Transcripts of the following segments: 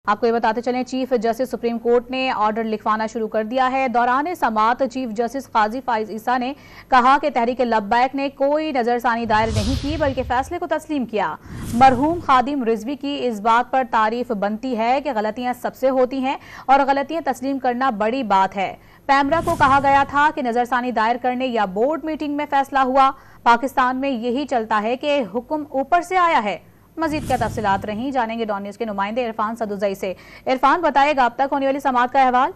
आपको ये बताते चलें, चीफ जस्टिस सुप्रीम कोर्ट ने ऑर्डर लिखवाना शुरू कर दिया है। दौरान समाअत चीफ जस्टिस काजी फाइज ईसा ने कहा कि तहरीक लब्बैक ने कोई नजरसानी दायर नहीं की बल्कि फैसले को तस्लीम किया। मरहूम खादिम रिजवी की इस बात पर तारीफ बनती है कि गलतियां सबसे होती हैं और गलतियां तस्लीम करना बड़ी बात है। पैमरा को कहा गया था कि नजरसानी दायर करने या बोर्ड मीटिंग में फैसला हुआ। पाकिस्तान में यही चलता है कि हुक्म ऊपर से आया है। मजीद क्या तफसीलात रही जानेंगे डॉन न्यूज़ के नुमाइंदे इरफान सदुजई से। इरफान, बताएगा अब तक होने वाली समाअत का अहवाल?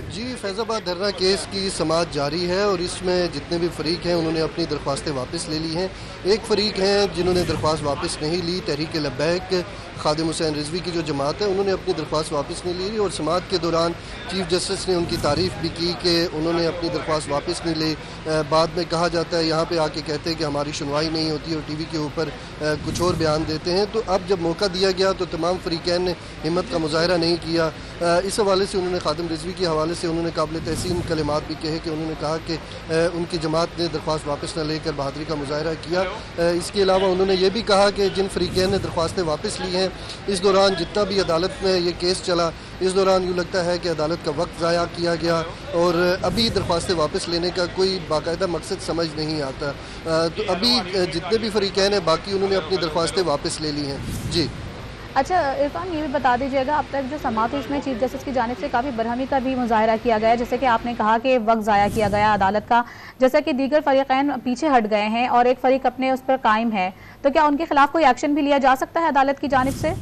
जी, फैज़ाबाद धरना केस की समाअत जारी है और इसमें जितने भी फरीक हैं उन्होंने अपनी दरख्वास्तें वापस ले ली हैं। एक फरीक हैं जिन्होंने दरख्वास्त वापस नहीं ली, तहरीक लब्बैक खादिम हुसैन रिजवी की जो जमात है उन्होंने अपनी दरख्वास्त वापस नहीं ली और समाअत के दौरान चीफ जस्टिस ने उनकी तारीफ़ भी की कि उन्होंने अपनी दरख्वास्त वापस नहीं ली। बाद में कहा जाता है, यहाँ पे आके कहते हैं कि हमारी सुनवाई नहीं होती और टीवी के ऊपर कुछ और बयान देते हैं। तो अब जब मौका दिया गया तो तमाम फरीकैन ने हिम्मत का मुजाहरा नहीं किया। इस हवाले से उन्होंने खादिम रिजवी के हवाले से उन्होंने काबिल तहसीन कलिमात भी कहे कि उन्होंने कहा कि उनकी जमात ने दरख्वास्त वापस न लेकर बहादुरी का मुजाहरा किया। इसके अलावा उन्होंने ये भी कहा कि जिन फरीकैन ने दरख्वास्तें वापस ली हैं, इस दौरान जितना भी अदालत में ये केस चला, इस दौरान यूँ लगता है कि अदालत का वक्त ज़ाया किया गया और अभी दरख्वास्तें वापस लेने का कोई बाकायदा मकसद समझ नहीं आता। तो अभी जितने भी फरीकैन हैं बाकी उन्होंने अपनी दरख्वास्तें वापस ले ली हैं। जी अच्छा इरफान, ये भी बता दीजिएगा, अब तक जो समाअत है इसमें चीफ जस्टिस की जानिब से काफ़ी बरहमी का भी मुजाहरा किया गया है। जैसे कि आपने कहा कि वक्त ज़ाया किया गया अदालत का, जैसे कि दीगर फरीकैन पीछे हट गए हैं और एक फरीक अपने उस पर कायम है, तो क्या उनके खिलाफ कोई एक्शन भी लिया जा सकता है अदालत की जानिब से?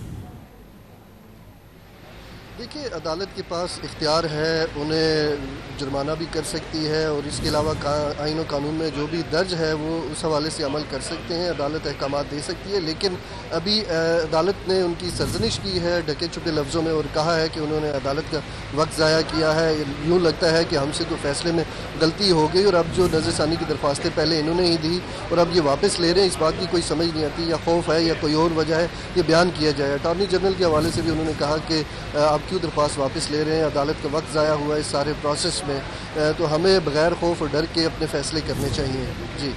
देखिए, अदालत के पास इख्तियार है, उन्हें जुर्माना भी कर सकती है और इसके अलावा आईन और कानून में जो भी दर्ज है वो उस हवाले से अमल कर सकते हैं। अदालत अहकामात दे सकती है, लेकिन अभी अदालत ने उनकी सरजनिश की है ढके छुपे लफ्ज़ों में और कहा है कि उन्होंने अदालत का वक्त ज़ाया किया है। यूँ लगता है कि हमसे तो फैसले में गलती हो गई और अब जो नज़रसानी की दरख्वास्तें पहले इन्होंने ही दी और अब ये वापस ले रहे हैं, इस बात की कोई समझ नहीं आती। या खौफ है या कोई और वजह है, ये बयान किया जाए। अटॉर्नी जनरल के हवाले से भी उन्होंने कहा कि आप क्यों दरख्वास्त वापस ले रहे हैं, अदालत का वक्त ज़ाया हुआ है इस सारे प्रोसेस में। तो हमें बगैर खौफ और डर के अपने फ़ैसले करने चाहिए। जी।